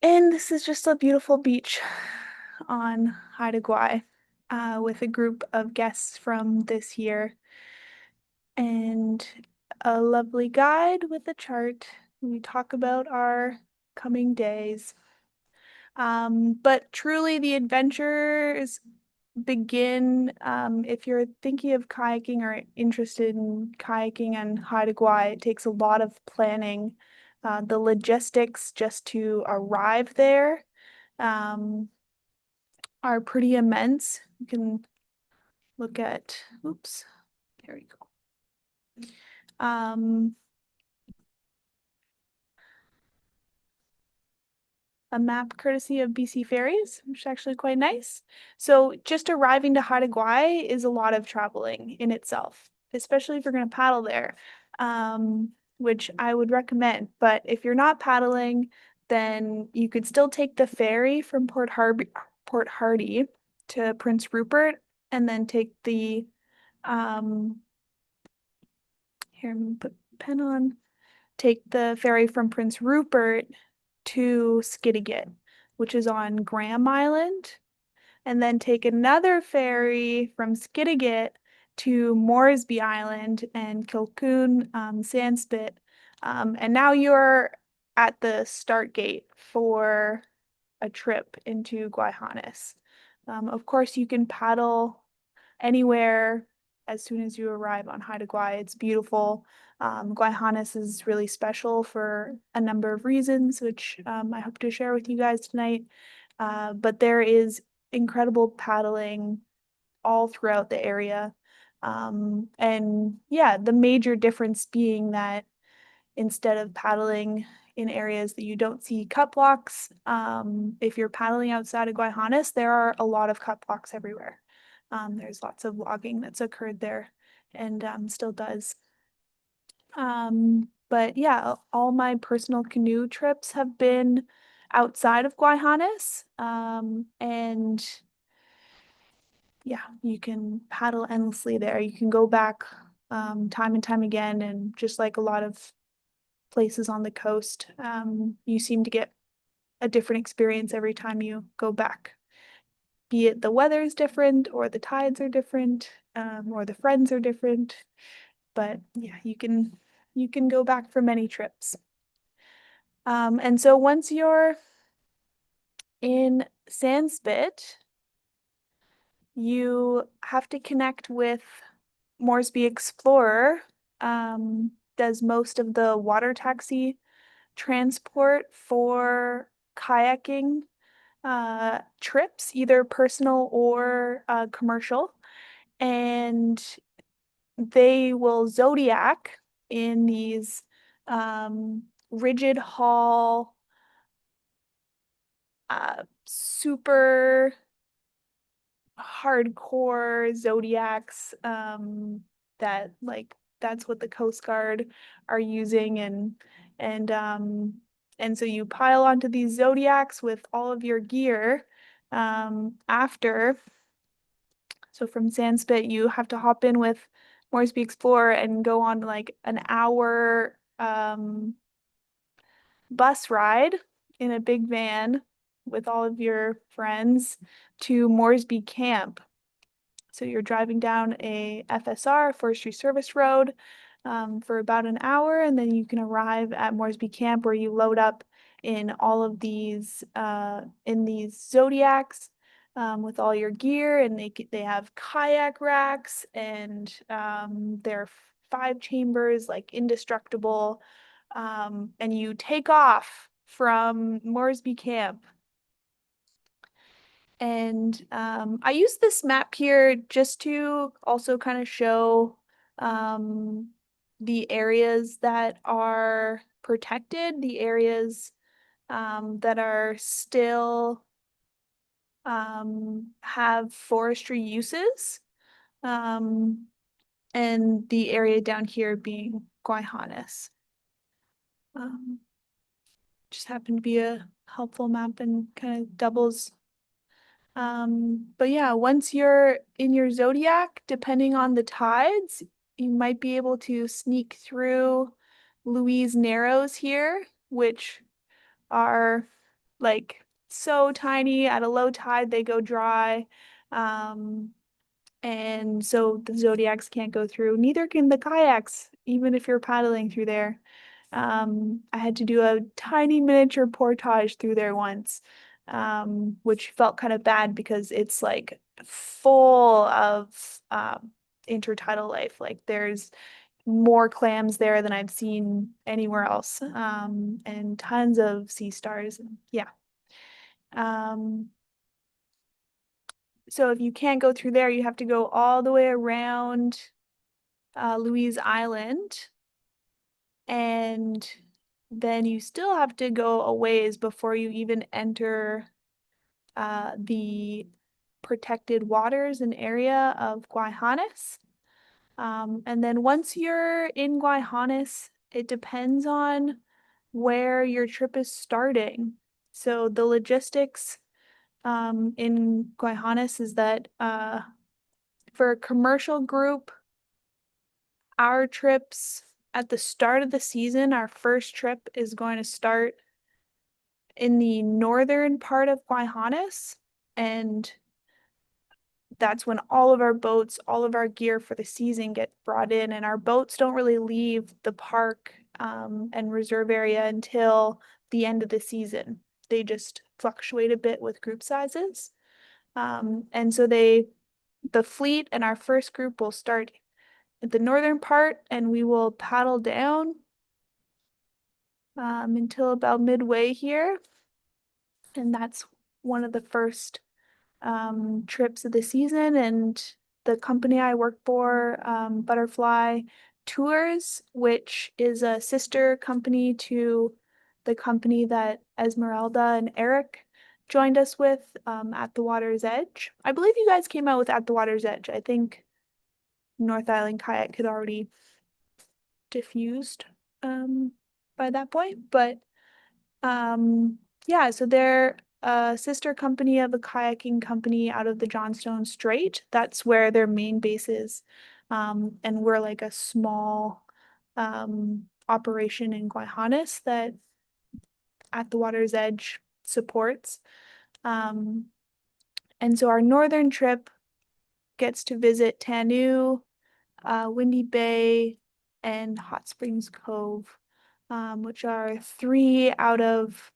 And this is just a beautiful beach on Haida Gwaii with a group of guests from this year and a lovely guide with a chart. We talk about our coming days. But truly, the adventures begin if you're thinking of kayaking or interested in kayaking and Haida Gwaii. It takes a lot of planning. The logistics just to arrive there um, are pretty immense. You can look at, oops, there we go. Um, a map courtesy of BC Ferries, which is actually quite nice. So just arriving to Haida Gwaii is a lot of traveling in itself, especially if you're going to paddle there, which I would recommend. But if you're not paddling, then you could still take the ferry from Port Hardy to Prince Rupert, and then take the here, I'm gonna put pen on. Take the ferry from Prince Rupert to Skidegate, which is on Graham Island, and then take another ferry from Skidegate to Moresby Island and Kilcoon, Sandspit. And now you're at the start gate for a trip into Gwaii Haanas. Of course, you can paddle anywhere as soon as you arrive on Haida Gwaii. It's beautiful. Gwaii Haanas is really special for a number of reasons, which I hope to share with you guys tonight. But there is incredible paddling all throughout the area. And yeah, the major difference being that instead of paddling in areas that you don't see cut blocks, if you're paddling outside of Gwaii Haanas, there are a lot of cut blocks everywhere. There's lots of logging that's occurred there and still does. But yeah, all my personal canoe trips have been outside of Gwaii Haanas. And yeah, you can paddle endlessly there. You can go back time and time again. And just like a lot of places on the coast, you seem to get a different experience every time you go back. Be it the weather is different, or the tides are different, or the friends are different. But yeah, you can go back for many trips. And so once you're in Sandspit, you have to connect with Moresby Explorer, does most of the water taxi transport for kayaking trips, either personal or commercial. And they will zodiac in these rigid hull, super hardcore zodiacs that that's what the Coast Guard are using and so you pile onto these zodiacs with all of your gear after. So from Sandspit, you have to hop in with Moresby Explorer and go on like an hour bus ride in a big van with all of your friends to Moresby Camp. So you're driving down a FSR, Forestry Service Road, for about an hour, and then you can arrive at Moresby Camp where you load up in all of these in these zodiacs with all your gear, and they have kayak racks and they're 5 chambers, like indestructible. And you take off from Moresby Camp. And I use this map here just to also kind of show um, the areas that are protected, the areas that are still have forestry uses, um, and the area down here being Gwaii Haanas. Um, just happened to be a helpful map and kind of doubles. But yeah, once you're in your zodiac, depending on the tides, you might be able to sneak through Louise Narrows here, which are like so tiny. At a low tide, they go dry. And so the zodiacs can't go through. Neither can the kayaks, even if you're paddling through there. I had to do a tiny miniature portage through there once, which felt kind of bad because it's like full of intertidal life. Like there's more clams there than I've seen anywhere else, and tons of sea stars. Yeah. Um, so if you can't go through there, you have to go all the way around Louise Island, and then you still have to go a ways before you even enter the protected waters and area of Gwaii Haanas. And then once you're in Gwaii Haanas, it depends on where your trip is starting. So the logistics in Gwaii Haanas is that for a commercial group, our trips at the start of the season, our first trip is going to start in the northern part of Gwaii Haanas, and that's when all of our boats, all of our gear for the season get brought in, and our boats don't really leave the park and reserve area until the end of the season. They just fluctuate a bit with group sizes. And so the fleet and our first group will start at the northern part, and we will paddle down until about midway here. And that's one of the first trips of the season. And the company I work for, Butterfly Tours, which is a sister company to the company that Esmeralda and Eric joined us with at the Water's Edge. I believe you guys came out with At the Water's Edge. I think North Island Kayak had already diffused by that point. But yeah, so they're a sister company of a kayaking company out of the Johnstone Strait. That's where their main base is. And we're like a small operation in Gwaii Haanas that At the Water's Edge supports. Um, and so our northern trip gets to visit Tanu, Windy Bay, and Hot Springs Cove, which are 3 out of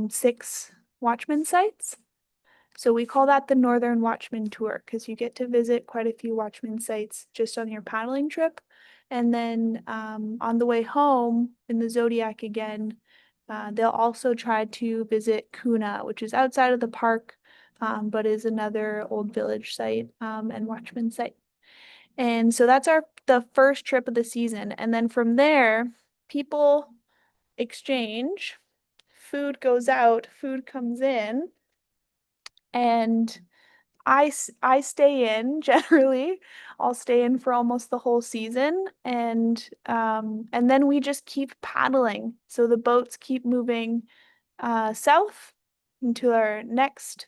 6 Watchman sites. So we call that the Northern Watchman Tour because you get to visit quite a few Watchman sites just on your paddling trip. And then on the way home in the Zodiac again, they'll also try to visit Kuna, which is outside of the park, but is another old village site and Watchman site. And so that's the first trip of the season. And then from there, people exchange, food goes out, food comes in, and I stay in generally. I'll stay in for almost the whole season, and then we just keep paddling. So the boats keep moving south into our next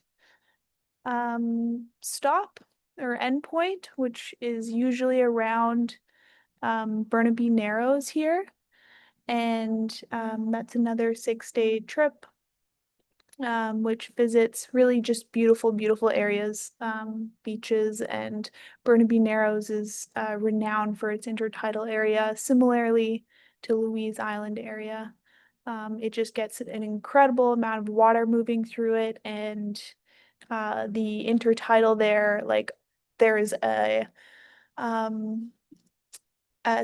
stop or endpoint, which is usually around Burnaby Narrows here. And that's another 6-day trip, which visits really just beautiful, beautiful areas, beaches, and Burnaby Narrows is renowned for its intertidal area, similarly to Louise Island area. It just gets an incredible amount of water moving through it, and the intertidal there, like there's a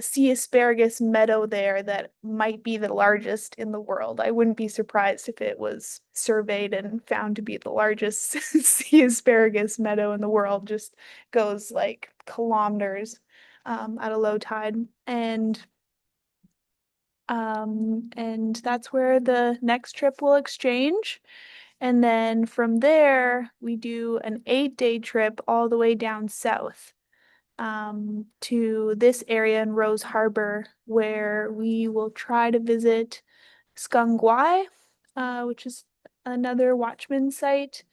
sea asparagus meadow there that might be the largest in the world. I wouldn't be surprised if it was surveyed and found to be the largest sea asparagus meadow in the world. Just goes like kilometers at a low tide. And that's where the next trip will exchange. And then from there, we do an 8-day trip all the way down south to this area in Rose Harbor, where we will try to visit Skungwai, which is another Watchman site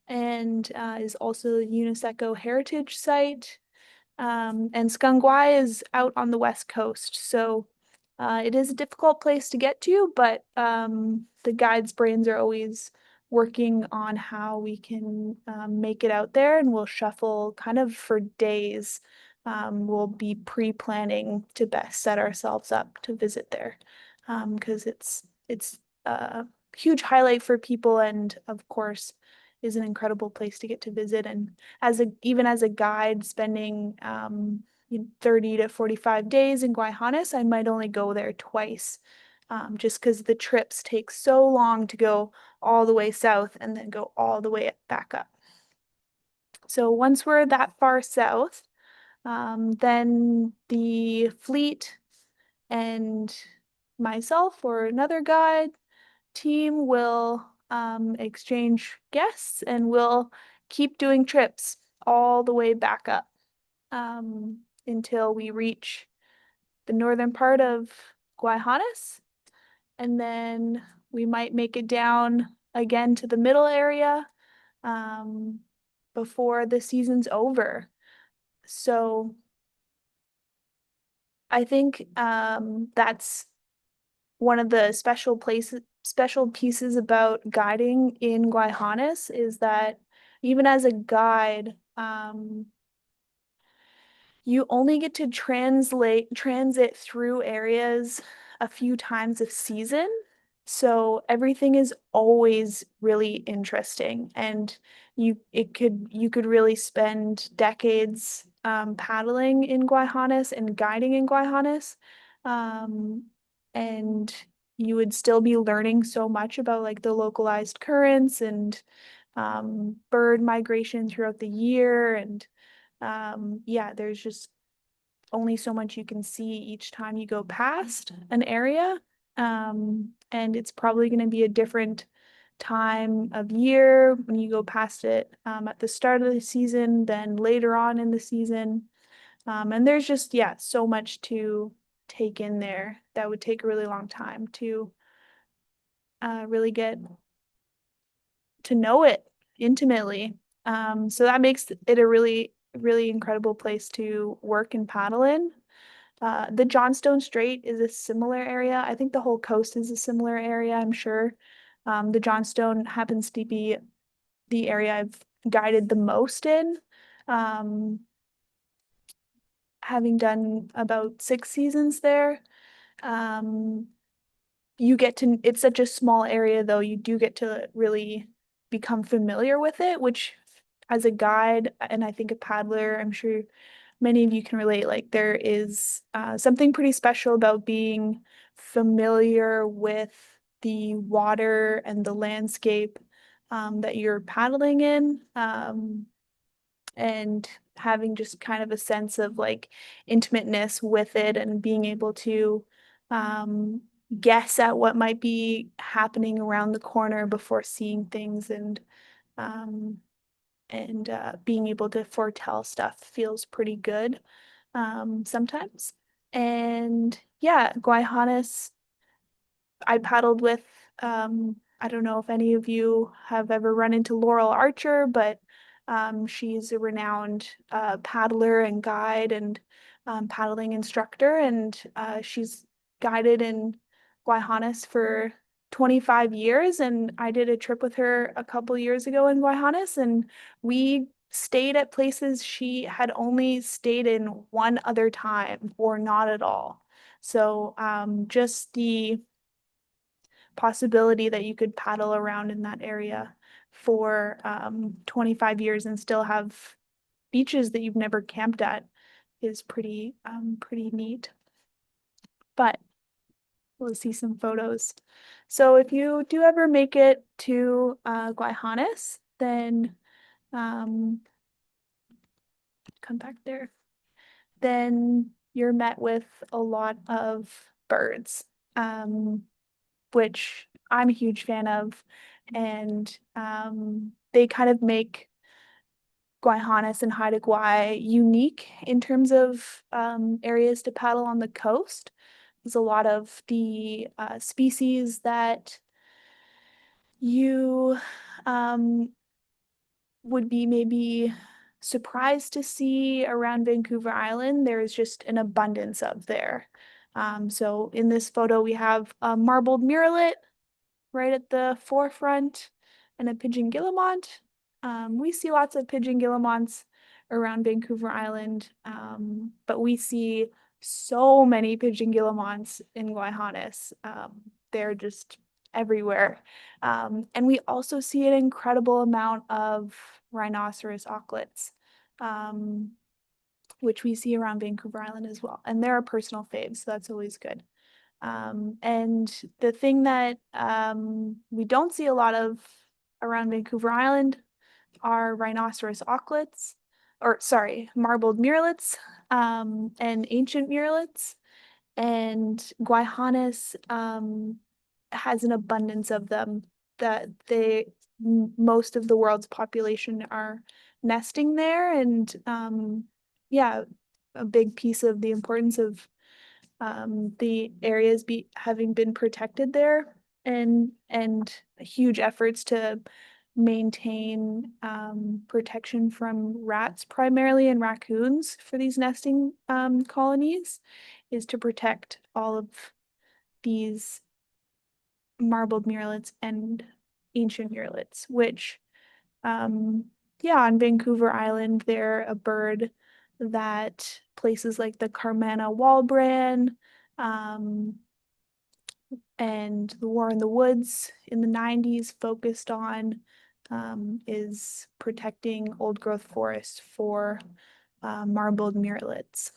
and is also a UNESCO heritage site. And Skungwai is out on the west coast. So It is a difficult place to get to, but the guides' brains are always working on how we can make it out there, and we'll shuffle kind of for days. We'll be pre-planning to best set ourselves up to visit there, because it's a huge highlight for people, and of course, is an incredible place to get to visit. And even as a guide, spending 30 to 45 days in Gwaii Haanas, I might only go there twice, just because the trips take so long to go all the way south and then go all the way back up. So once we're that far south, then the fleet and myself or another guide team will exchange guests, and we'll keep doing trips all the way back up until we reach the northern part of Gwaii Haanas, and then we might make it down again to the middle area um, before the season's over. So I think that's one of the special pieces about guiding in Gwaii Haanas is that even as a guide, you only get to transit through areas a few times a season. So everything is always really interesting, and you could really spend decades paddling in Gwaii Haanas and guiding in Gwaii Haanas. And you would still be learning so much about like the localized currents and bird migration throughout the year. And yeah, there's just only so much you can see each time you go past an area. And it's probably going to be a different time of year when you go past it at the start of the season than later on in the season. And there's just, yeah, so much to take in there that would take a really long time to really get to know it intimately. So that makes it a really, really incredible place to work and paddle in. The Johnstone Strait is a similar area. I think the whole coast is a similar area, I'm sure. The Johnstone happens to be the area I've guided the most in. Um, Having done about 6 seasons there. Um, it's such a small area though, you do get to really become familiar with it, which as a guide and I think a paddler, I'm sure many of you can relate, like there is something pretty special about being familiar with the water and the landscape that you're paddling in. And having just kind of a sense of like intimateness with it and being able to um, guess at what might be happening around the corner before seeing things, um, and being able to foretell stuff feels pretty good sometimes. And yeah, Gwaii Haanas I paddled with, I don't know if any of you have ever run into Laurel Archer, but she's a renowned paddler and guide and paddling instructor, and she's guided in Gwaii Haanas for 25 years. And I did a trip with her a couple years ago in Gwaii Haanas, and we stayed at places she had only stayed in one other time or not at all. So just the possibility that you could paddle around in that area for 25 years and still have beaches that you've never camped at is pretty neat. But we'll see some photos. So if you do ever make it to Gwaii Haanas, then um, come back there. Then you're met with a lot of birds. Which I'm a huge fan of. And they kind of make Gwaii Haanas and Haida Gwaii unique in terms of areas to paddle on the coast. There's a lot of the species that you um, would be maybe surprised to see around Vancouver Island. There is just an abundance of there. So in this photo, we have a marbled murrelet right at the forefront and a pigeon guillemot. We see lots of pigeon guillemots around Vancouver Island, but we see so many pigeon guillemots in Gwaii Haanas. They're just everywhere. And we also see an incredible amount of rhinoceros auklets, which we see around Vancouver Island as well. And they're a personal fave, so that's always good. And the thing that we don't see a lot of around Vancouver Island are rhinoceros auklets, or sorry, marbled murrelets, and ancient murrelets. And Gwaii Haanas has an abundance of them that most of the world's population are nesting there. And yeah, a big piece of the importance of the areas having been protected there, and huge efforts to maintain protection from rats primarily and raccoons for these nesting colonies is to protect all of these marbled murrelets and ancient murrelets, which yeah, on Vancouver Island, they're a bird that places like the Carmanah Walbran, um, and the War in the Woods in the 90s focused on, is protecting old growth forests for marbled murrelets.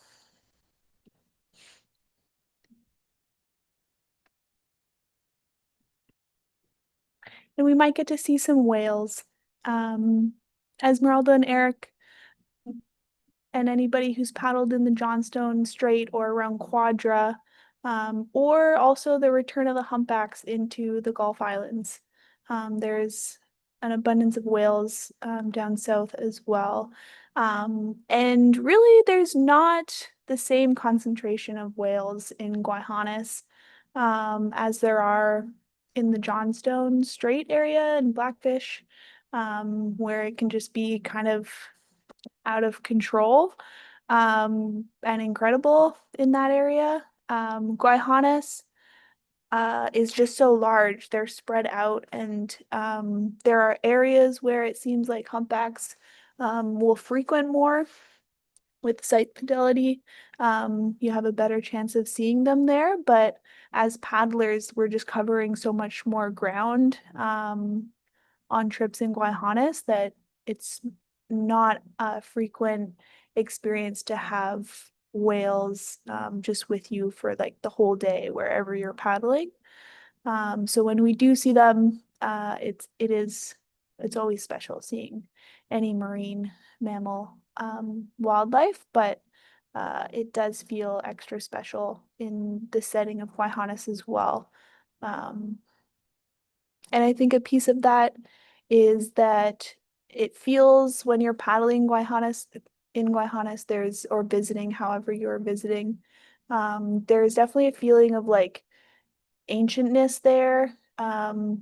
And we might get to see some whales. Esmeralda and Eric and anybody who's paddled in the Johnstone Strait or around Quadra, or also the return of the humpbacks into the Gulf Islands. There's an abundance of whales down south as well. And really, there's not the same concentration of whales in Gwaii Haanas as there are in the Johnstone Strait area and Blackfish, where it can just be kind of out of control and incredible in that area. Gwaii Haanas is just so large. They're spread out, and there are areas where it seems like humpbacks will frequent more with sight fidelity. You have a better chance of seeing them there, but as paddlers, we're just covering so much more ground on trips in Gwaii Haanas that it's not a frequent experience to have whales just with you for like the whole day wherever you're paddling. So when we do see them, it's always special seeing any marine mammal wildlife, but it does feel extra special in the setting of Gwaii Haanas as well. Um, and I think a piece of that is that it feels when you're paddling Gwaii Haanas in Gwaii Haanas, there's or visiting, however you're visiting, there's definitely a feeling of like ancientness there,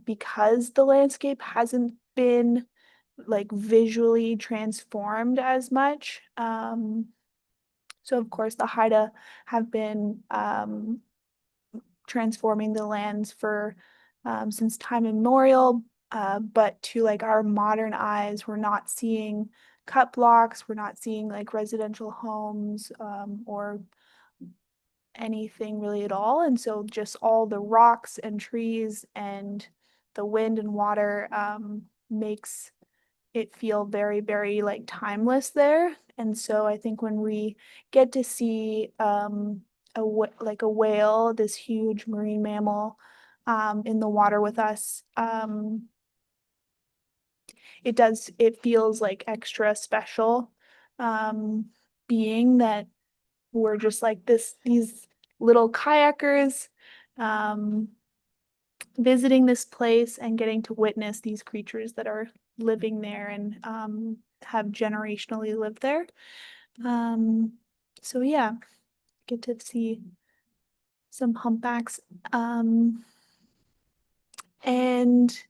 because the landscape hasn't been like visually transformed as much. So of course the Haida have been transforming the lands for since time immemorial, but to like our modern eyes, we're not seeing cut blocks, we're not seeing like residential homes or anything really at all. And so just all the rocks and trees and the wind and water makes it feel very, very like timeless there. And so I think when we get to see like a whale, this huge marine mammal in the water with us, it feels like extra special, being that we're just like these little kayakers um, visiting this place and getting to witness these creatures that are living there and have generationally lived there. Um, so yeah, get to see some humpbacks. And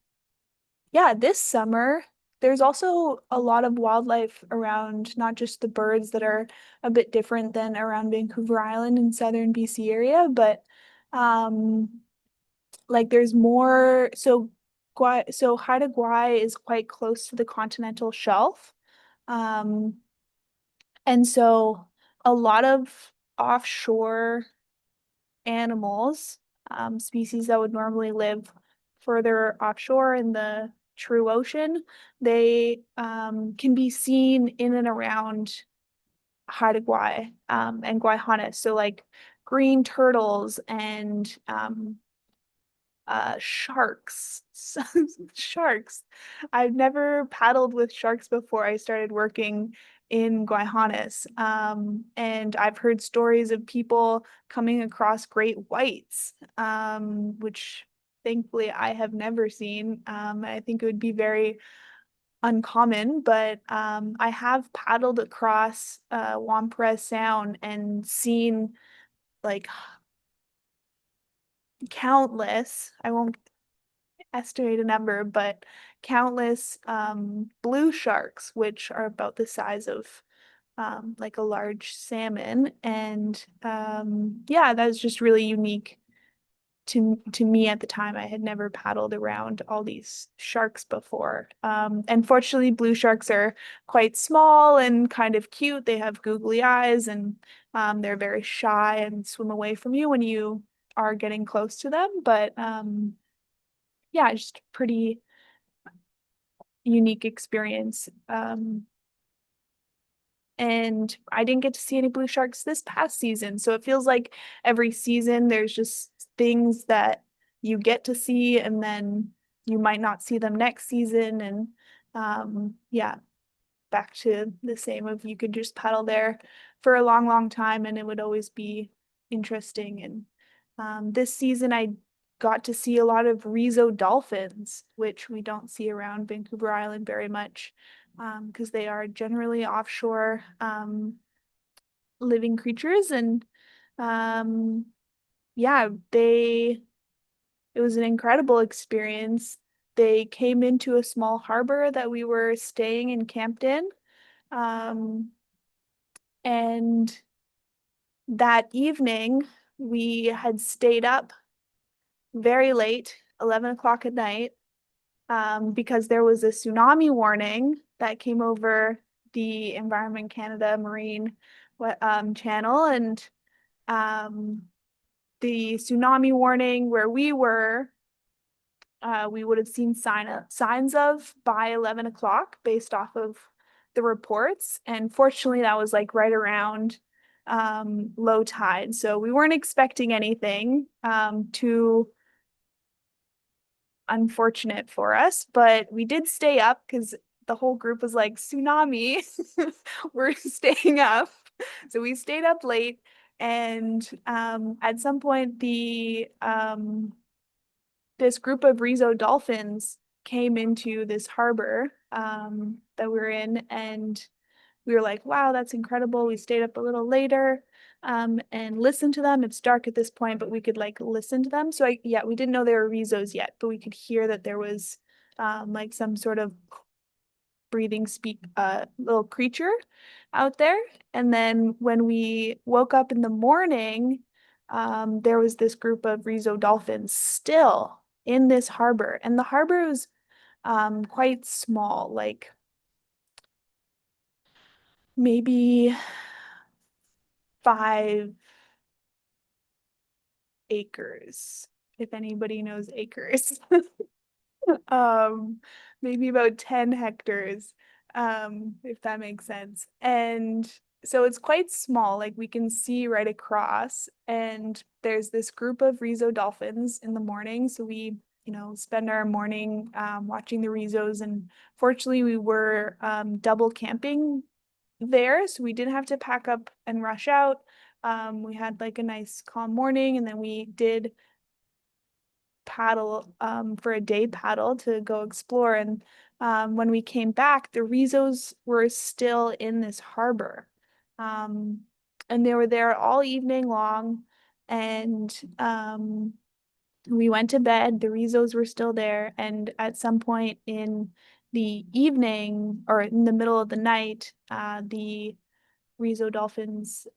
yeah, this summer there's also a lot of wildlife around, not just the birds that are a bit different than around Vancouver Island and southern BC area, but like there's more. So Haida Gwaii is quite close to the continental shelf. Um, and so a lot of offshore animals, species that would normally live further offshore in the true ocean, they can be seen in and around Haida Gwaii and Gwaii Haanas. So like green turtles and sharks. Sharks. I've never paddled with sharks before I started working in Gwaii Haanas. And I've heard stories of people coming across great whites, which thankfully I have never seen. I think it would be very uncommon, but I have paddled across Wampara Sound and seen like countless, I won't estimate a number, but countless blue sharks, which are about the size of like a large salmon. And yeah, that was just really unique to me at the time. I had never paddled around all these sharks before. And fortunately, blue sharks are quite small and kind of cute. They have googly eyes and they're very shy and swim away from you when you are getting close to them. But yeah, just pretty unique experience. And I didn't get to see any blue sharks this past season. So it feels like every season there's just things that you get to see and then you might not see them next season. And yeah, back to the same of you could just paddle there for a long, long time and it would always be interesting. And this season I got to see a lot of Rizo dolphins, which we don't see around Vancouver Island very much, because they are generally offshore living creatures. And um, yeah, it was an incredible experience. They came into a small harbor that we were staying and camped in. Um, and that evening, we had stayed up very late, 11 o'clock at night, because there was a tsunami warning that came over the Environment Canada Marine channel. And um, the tsunami warning where we would have seen signs of by 11 o'clock based off of the reports. And fortunately, that was like right around low tide. So we weren't expecting anything too unfortunate for us, but we did stay up because the whole group was like, tsunami, we're staying up. So we stayed up late. And at some point, this group of Rizo dolphins came into this harbor that we were in, and we were like, wow, that's incredible. We stayed up a little later and listened to them. It's dark at this point, but we could like listen to them. So yeah, we didn't know they were Rizos yet, but we could hear that there was like some sort of breathing little creature out there. And then when we woke up in the morning, there was this group of Rizo dolphins still in this harbor. And the harbor was quite small, like maybe 5 acres, if anybody knows acres. Um, maybe about 10 hectares, if that makes sense. And so it's quite small, like we can see right across. And there's this group of Rizo dolphins in the morning. So we, spend our morning watching the Rizos. And fortunately, we were double camping there. So we didn't have to pack up and rush out. We had like a nice calm morning, and then we did paddle for a day paddle to go explore. And when we came back, the Rizos were still in this harbor. Um, and they were there all evening long. And we went to bed. The Rizos were still there. And at some point in the evening or in the middle of the night, the Rizo dolphins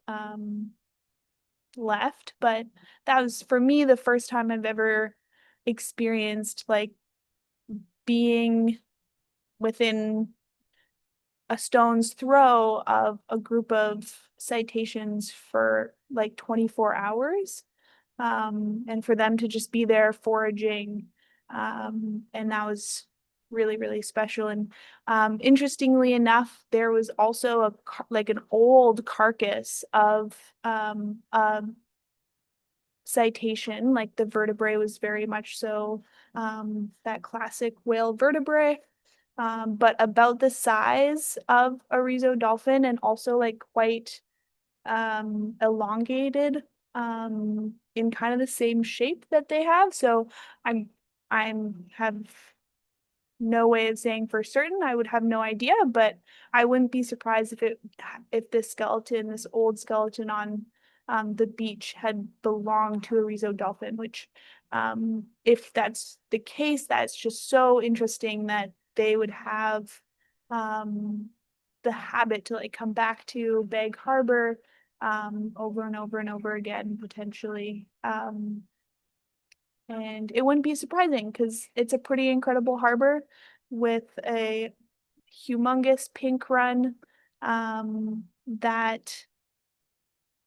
left. But that was for me the first time I've ever experienced like being within a stone's throw of a group of citations for like 24 hours. And for them to just be there foraging. And that was really, really special. And interestingly enough, there was also like an old carcass of citation, like the vertebrae was very much so that classic whale vertebrae, but about the size of a Rizo dolphin and also like quite elongated in kind of the same shape that they have. So I'm have no way of saying for certain. I would have no idea, but I wouldn't be surprised if this skeleton, this old skeleton on the beach had belonged to a Rizo dolphin, which if that's the case, that's just so interesting that they would have the habit to like come back to Bag Harbor over and over and over again, potentially. And it wouldn't be surprising because it's a pretty incredible harbor with a humongous pink run that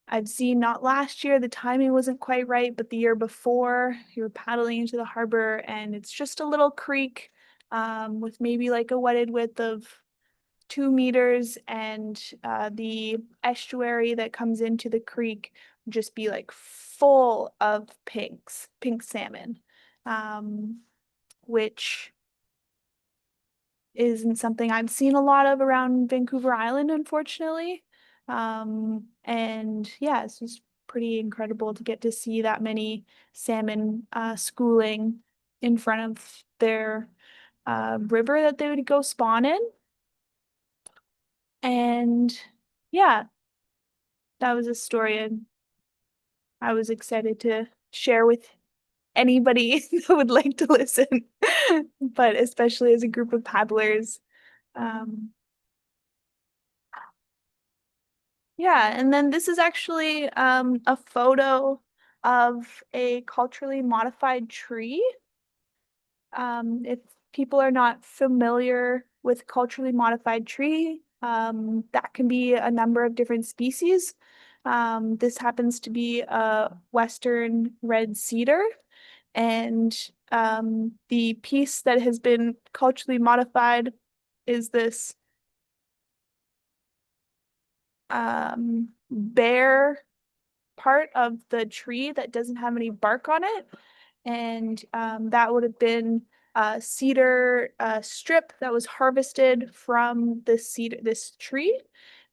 I've seen not last year. The timing wasn't quite right, but the year before, you were paddling into the harbor and it's just a little creek with maybe like a wetted width of 2 meters, and the estuary that comes into the creek would just be like full of pink salmon, which isn't something I've seen a lot of around Vancouver Island, unfortunately. And yeah, it's just pretty incredible to get to see that many salmon schooling in front of their river that they would go spawn in. And yeah, that was a story I was excited to share with anybody that would like to listen, but especially as a group of paddlers. Um, yeah, and then this is actually a photo of a culturally modified tree. If people are not familiar with culturally modified tree, that can be a number of different species. This happens to be a Western red cedar, and the piece that has been culturally modified is this bare part of the tree that doesn't have any bark on it. And that would have been a cedar strip that was harvested from this tree.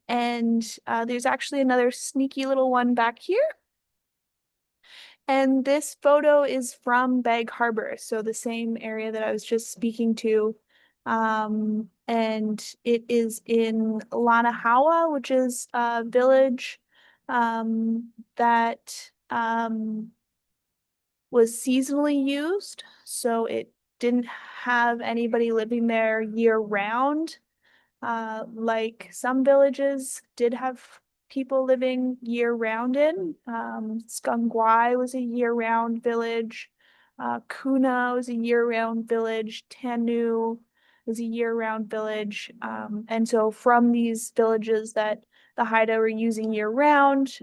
And there's actually another sneaky little one back here. And this photo is from Bag Harbor, so the same area that I was just speaking to. And it is in Lanahawa, which is a village that was seasonally used, so it didn't have anybody living there year round. Like some villages did have people living year round in. Skungwai was a year round village. Kuna was a year round village. Tanu was a year round village. And so from these villages that the Haida were using year round,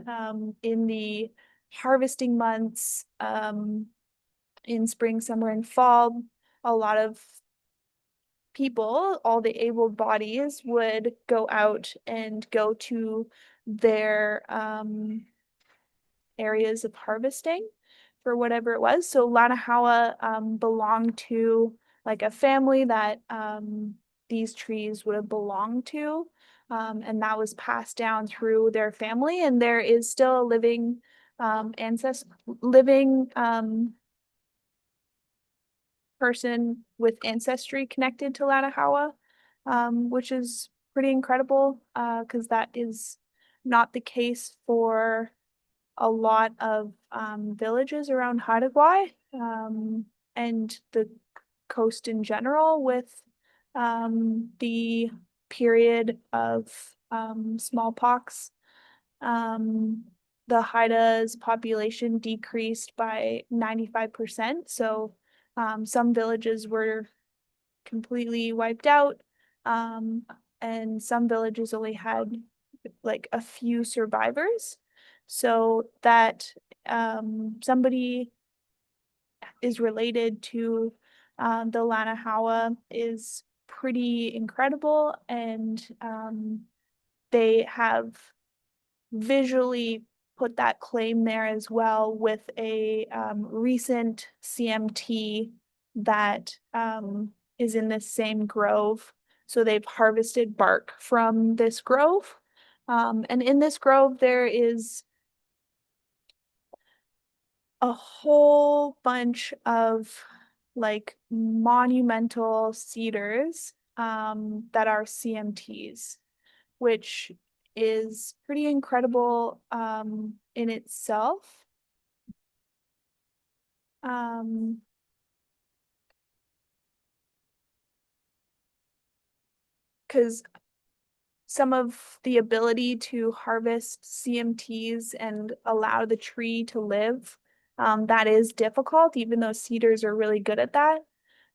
in the harvesting months, in spring, summer, and fall, a lot of people, all the able bodies, would go out and go to their areas of harvesting for whatever it was. So Lanahawa belonged to like a family that these trees would have belonged to. And that was passed down through their family. And there is still a living living person with ancestry connected to Lanahawa, which is pretty incredible because that is not the case for a lot of villages around Haida Gwaii and the coast in general with the period of smallpox. The Haida's population decreased by 95%. So some villages were completely wiped out. And some villages only had like a few survivors. So that somebody is related to the Lanahawa is pretty incredible, and they have visually put that claim there as well with a recent CMT that is in this same grove. So they've harvested bark from this grove. And in this grove, there is a whole bunch of like monumental cedars that are CMTs, which is pretty incredible in itself. Because some of the ability to harvest CMTs and allow the tree to live, that is difficult, even though cedars are really good at that.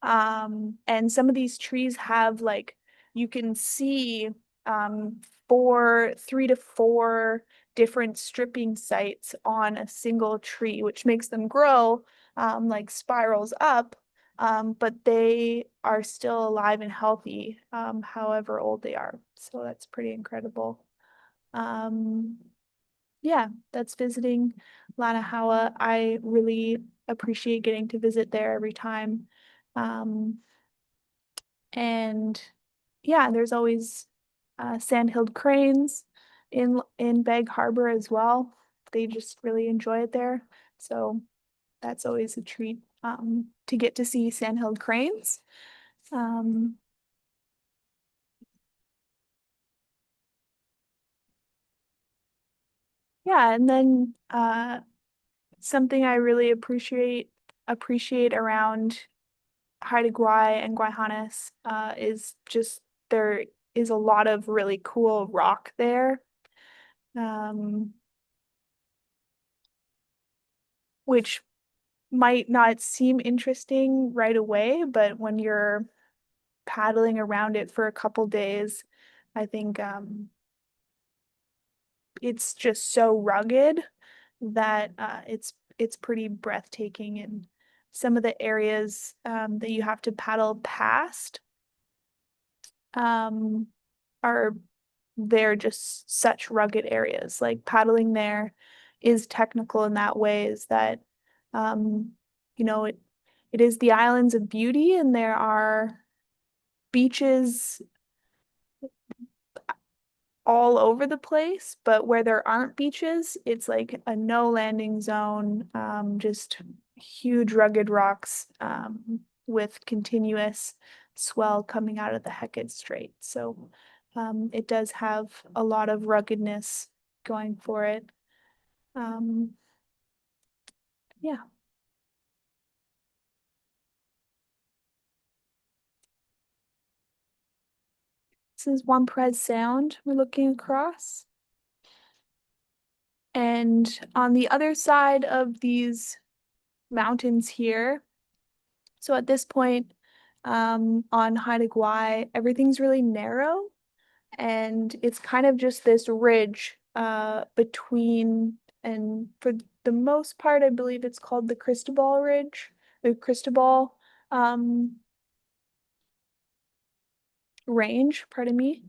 And some of these trees have like, you can see three to four different stripping sites on a single tree, which makes them grow like spirals up. But they are still alive and healthy, however old they are. So that's pretty incredible. Um, yeah, that's visiting Lanahawa. I really appreciate getting to visit there every time. Um, and yeah, there's always sand-hilled cranes in Bag Harbor as well. They just really enjoy it there. So that's always a treat to get to see sand-hilled cranes. Um, yeah, and then something I really appreciate around Haida Gwaii and Gwaii Haanas is just there is a lot of really cool rock there. Um, which might not seem interesting right away, but when you're paddling around it for a couple days, I think it's just so rugged that it's pretty breathtaking, and some of the areas that you have to paddle past um, are they're just such rugged areas. Like paddling there is technical in that way, is that um, it is the islands of beauty, and there are beaches all over the place, but where there aren't beaches, it's like a no landing zone, just huge rugged rocks with continuous swell coming out of the Hecate Strait. So it does have a lot of ruggedness going for it. Um, yeah, this is One Prez Sound we're looking across. And on the other side of these mountains here, so at this point, on Haida Gwaii, everything's really narrow, and it's kind of just this ridge between, and for the most part, I believe it's called the Cristobal Ridge, the Cristobal um, range, pardon me.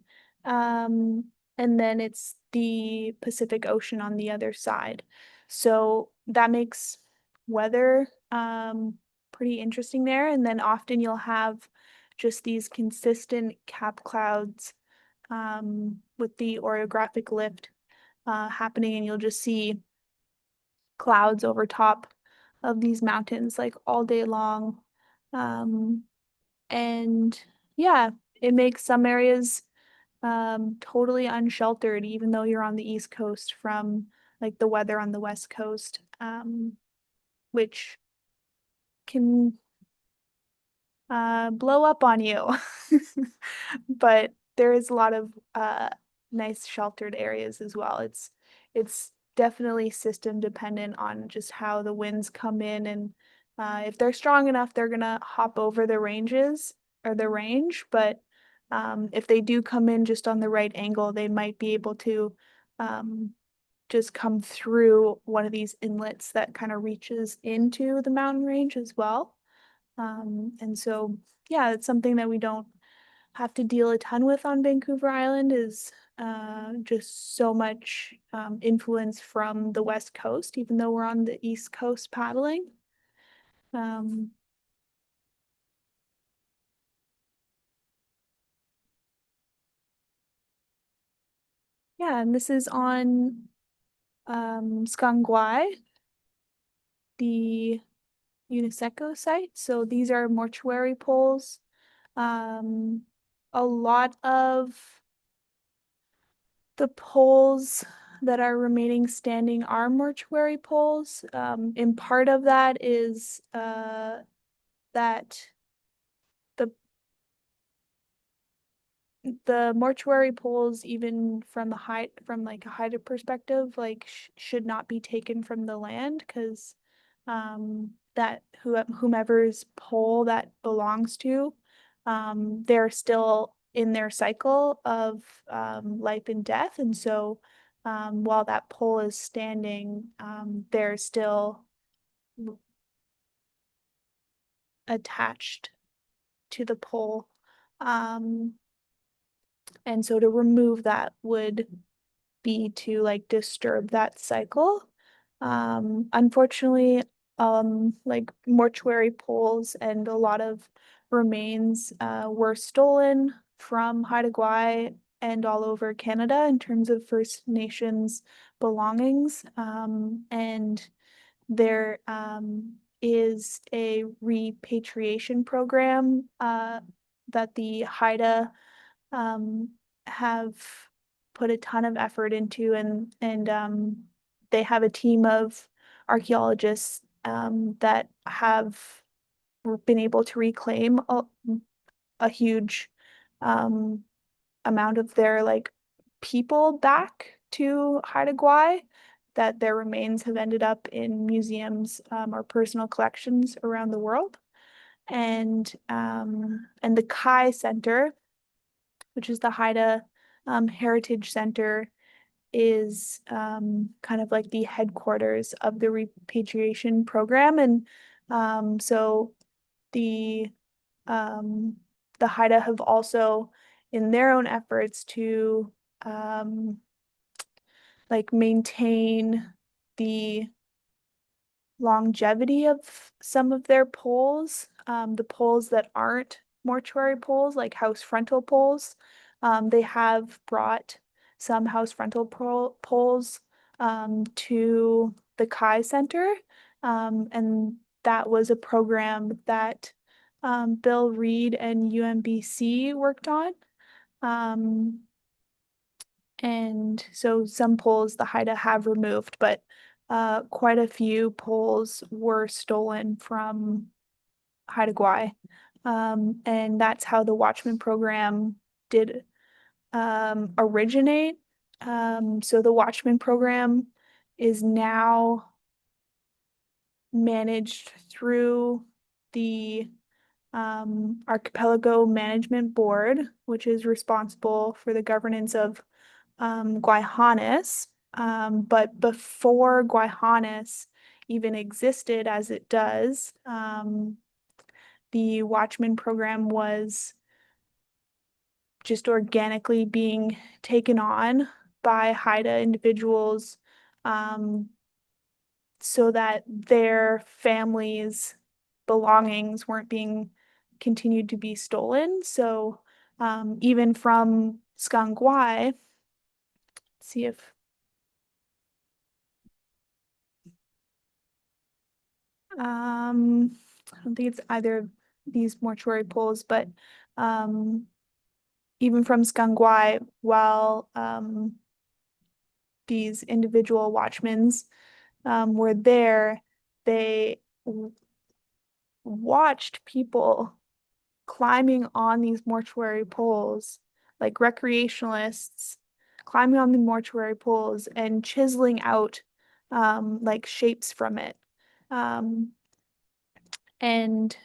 Um, and then it's the Pacific Ocean on the other side. So that makes weather pretty interesting there. And then often you'll have just these consistent cap clouds with the orographic lift happening, and you'll just see clouds over top of these mountains like all day long. Um, and yeah, it makes some areas totally unsheltered, even though you're on the East Coast from like the weather on the West Coast, which can blow up on you. But there is a lot of nice sheltered areas as well. It's definitely system dependent on just how the winds come in, and if they're strong enough, they're gonna hop over the ranges or the range. But if they do come in just on the right angle, they might be able to um, just come through one of these inlets that kind of reaches into the mountain range as well. And so, yeah, it's something that we don't have to deal a ton with on Vancouver Island is just so much influence from the West Coast, even though we're on the East Coast paddling. Um, yeah, and this is on Skangwai, the UNESCO site. So these are mortuary poles. Um, a lot of the poles that are remaining standing are mortuary poles. And part of that is that the the mortuary poles, even from the height, from like a height perspective, like should not be taken from the land because that whomever's pole that belongs to, they're still in their cycle of life and death, and so while that pole is standing, they're still attached to the pole. Um, and so to remove that would be to like disturb that cycle. Unfortunately, like mortuary poles and a lot of remains were stolen from Haida Gwaii and all over Canada in terms of First Nations belongings. And there is a repatriation program that the Haida um, have put a ton of effort into, and they have a team of archaeologists that have been able to reclaim a huge um, amount of their like people back to Haida Gwaii, that their remains have ended up in museums or personal collections around the world. And the Kai Center, which is the Haida Heritage Center, is kind of like the headquarters of the repatriation program. And so the um, the Haida have also, in their own efforts to um, like maintain the longevity of some of their poles, the poles that aren't mortuary poles, like house frontal poles. They have brought some house frontal poles to the Kai Center. And that was a program that Bill Reed and UMBC worked on. Um, and so some poles the Haida have removed, but quite a few poles were stolen from Haida Gwaii. And that's how the Watchman program did originate. So the Watchman program is now managed through the Archipelago Management Board, which is responsible for the governance of Gwaii Haanas. But before Gwaii Haanas even existed as it does, the Watchman program was just organically being taken on by Haida individuals so that their families' belongings weren't being continued to be stolen. So even from Skangwai, see if I don't think it's either of these mortuary poles, but um, even from Skangwai, while these individual watchmen's were there, they watched people climbing on these mortuary poles, like recreationalists climbing on the mortuary poles and chiseling out like shapes from it. Um, and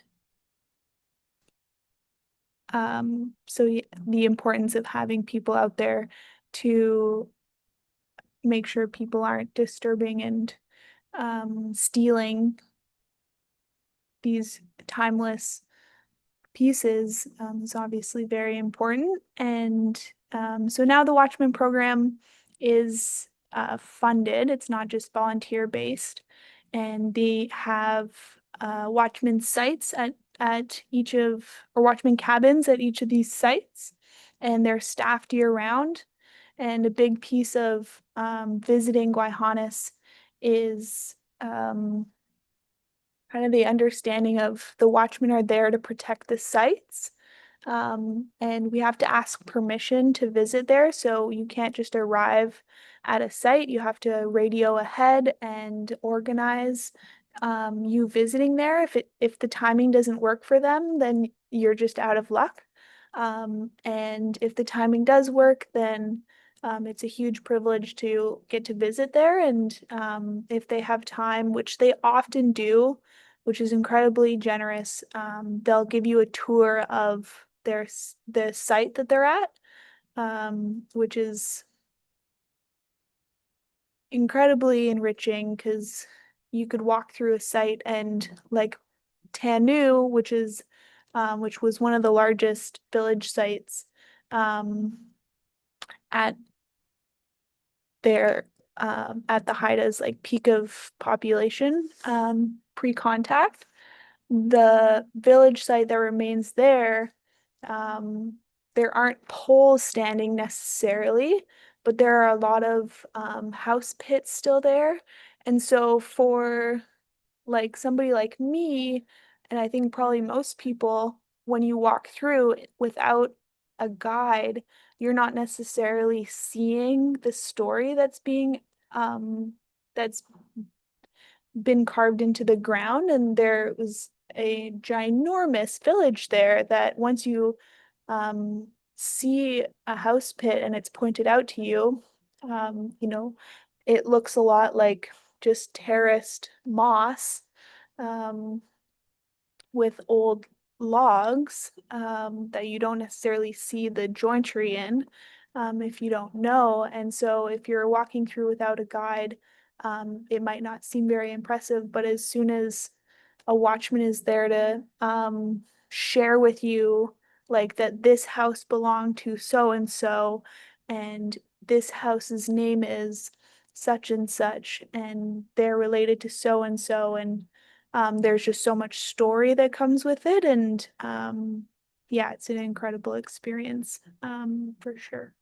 so the importance of having people out there to make sure people aren't disturbing and stealing these timeless pieces is obviously very important. And so now the Watchman program is funded. It's not just volunteer based, and they have Watchman sites at each of or Watchman cabins at each of these sites, and they're staffed year round. And a big piece of visiting Gwaii Haanas is kind of the understanding of the watchmen are there to protect the sites. And we have to ask permission to visit there. So you can't just arrive at a site. You have to radio ahead and organize you visiting there. If the timing doesn't work for them, then you're just out of luck. And if the timing does work, then it's a huge privilege to get to visit there. And if they have time, which they often do, which is incredibly generous, they'll give you a tour of the site that they're at, which is incredibly enriching because you could walk through a site and like Tanu, which was one of the largest village sites at their at the Haida's like peak of population pre-contact. The village site that remains there, there aren't poles standing necessarily, but there are a lot of house pits still there. And so for like somebody like me, and I think probably most people, when you walk through without a guide, you're not necessarily seeing the story that's been carved into the ground. And there was a ginormous village there that once you see a house pit and it's pointed out to you, you know, it looks a lot like just terraced moss um, with old logs that you don't necessarily see the jointry in if you don't know. And so if you're walking through without a guide, it might not seem very impressive, but as soon as a watchman is there to share with you like that this house belonged to so and so, and this house's name is such and such, and they're related to so and so, and there's just so much story that comes with it, and yeah, it's an incredible experience for sure.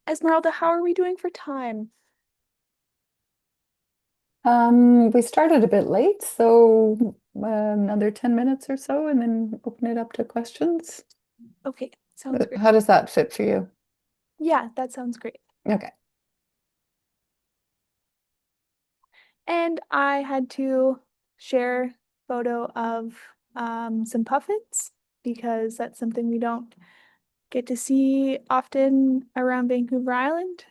Esmeralda, how are we doing for time? We started a bit late, so another 10 minutes or so, and then open it up to questions. Okay, sounds great. How does that fit for you? Yeah, that sounds great. Okay. And I had to share photo of some puffins because that's something we don't get to see often around Vancouver Island.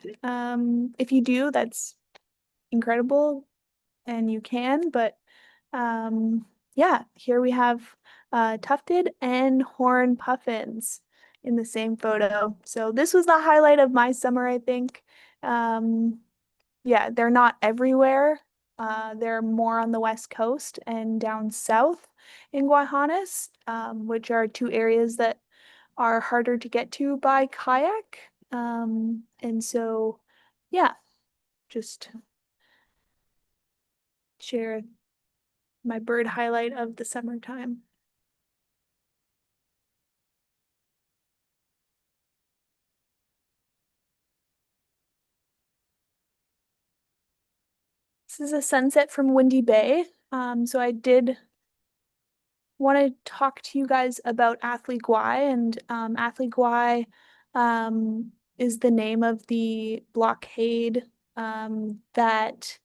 If you do, that's incredible and you can, but yeah, here we have tufted and horn puffins in the same photo. So this was the highlight of my summer, I think. Um, yeah, they're not everywhere. They're more on the west coast and down south in Gwaii Haanas, which are two areas that are harder to get to by kayak. And so, yeah, just share my bird highlight of the summertime. This is a sunset from Windy Bay. So I did want to talk to you guys about Athlete Gwaii, and Athlete Gwaii is the name of the blockade that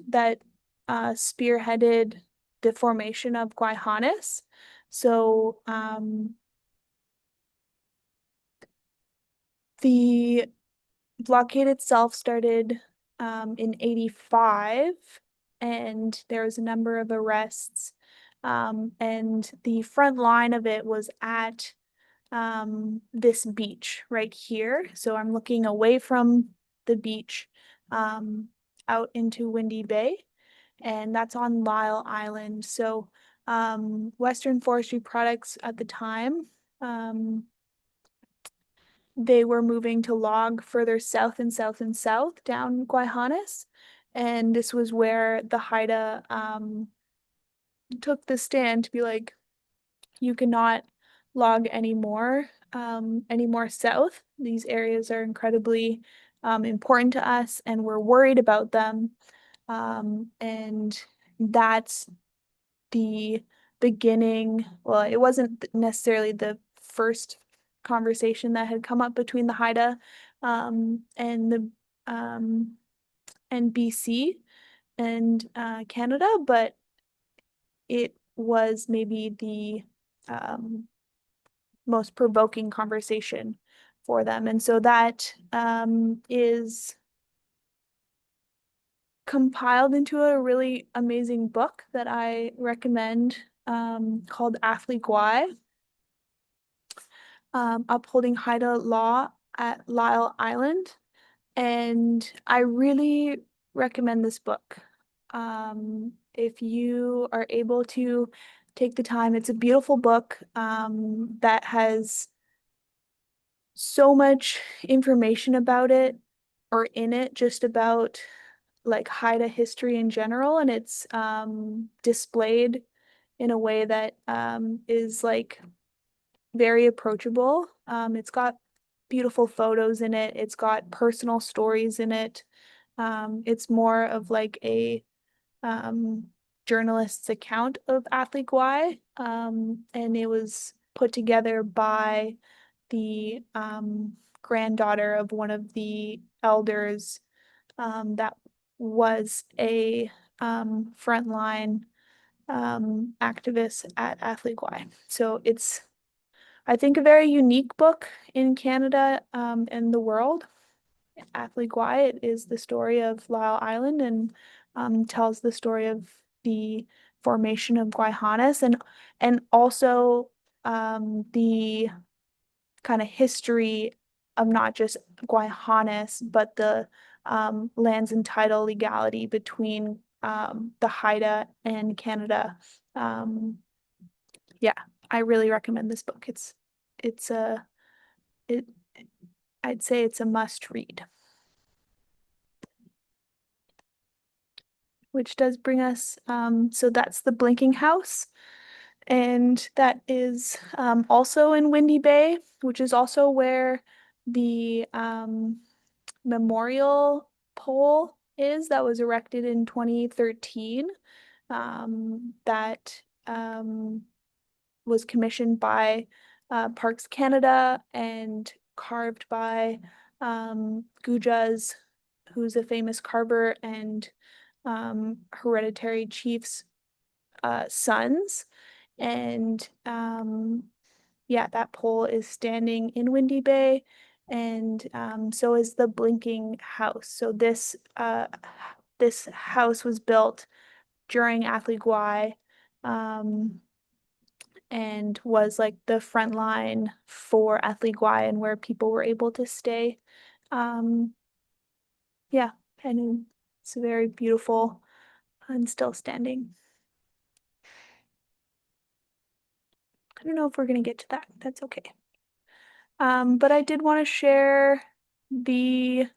that spearheaded the formation of Gwaii Haanas. So the blockade itself started in 85, and there was a number of arrests. And the front line of it was at this beach right here. So I'm looking away from the beach out into Windy Bay, and that's on Lyle Island. So Western Forestry Products at the time, they were moving to log further south and south and south down Gwaii Haanas. And this was where the Haida took the stand to be like, you cannot log anymore south. These areas are incredibly important to us, and we're worried about them. And that's the beginning. Well, it wasn't necessarily the first conversation that had come up between the Haida and the and BC and Canada, but it was maybe the most provoking conversation for them. And so that is compiled into a really amazing book that I recommend called Athlete Gwaii, Upholding Haida Law at Lyle Island. And I really recommend this book. If you are able to take the time, it's a beautiful book that has so much information about it or in it, just about like Haida history in general, and it's displayed in a way that is like very approachable. It's got beautiful photos in it. It's got personal stories in it. It's more of like a um, journalist's account of Athlete Gwaii, and it was put together by the granddaughter of one of the elders that was a frontline activist at Athlete Gwaii. So it's, I think, a very unique book in Canada and the world. Athlete Gwaii, it is the story of Lyle Island and tells the story of the formation of Gwaii Haanas and also the kind of history of not just Gwaii Haanas, but the lands and title legality between the Haida and Canada. Um, yeah, I really recommend this book. It's a it I'd say it's a must read. Which does bring us, so that's the Blinking House. And that is also in Windy Bay, which is also where the memorial pole is that was erected in 2013. That was commissioned by Parks Canada and carved by Gujas, who's a famous carver and hereditary chief's sons. And yeah, that pole is standing in Windy Bay, and so is the Blinking House. So this house was built during Athlete Gwaii, and was like the front line for Athlete Gwaii and where people were able to stay. Um, yeah, and it's very beautiful and still standing. I don't know if we're gonna get to that. That's okay. But I did want to share the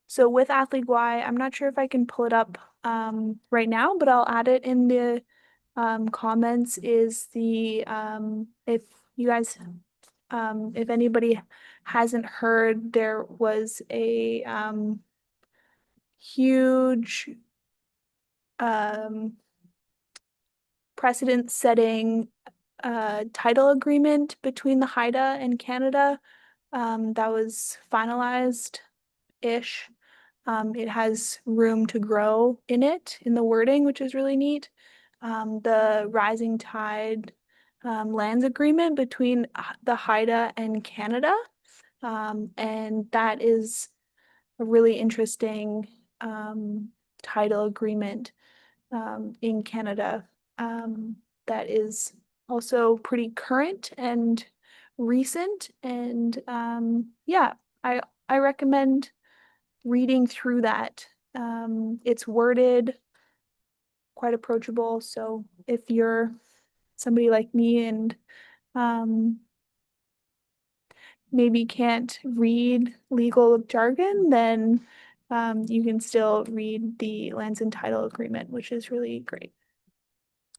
so with Athlete Gwaii, I'm not sure if I can pull it up right now, but I'll add it in the comments. Is the if you guys if anybody hasn't heard, there was a huge um precedent setting title agreement between the Haida and Canada that was finalized-ish. It has room to grow in it, in the wording, which is really neat. The rising tide lands agreement between the Haida and Canada. And that is a really interesting tidal agreement in Canada that is also pretty current and recent. And yeah, I recommend reading through that. It's worded quite approachable. So if you're somebody like me and um, maybe can't read legal jargon, then you can still read the lands and title agreement, which is really great.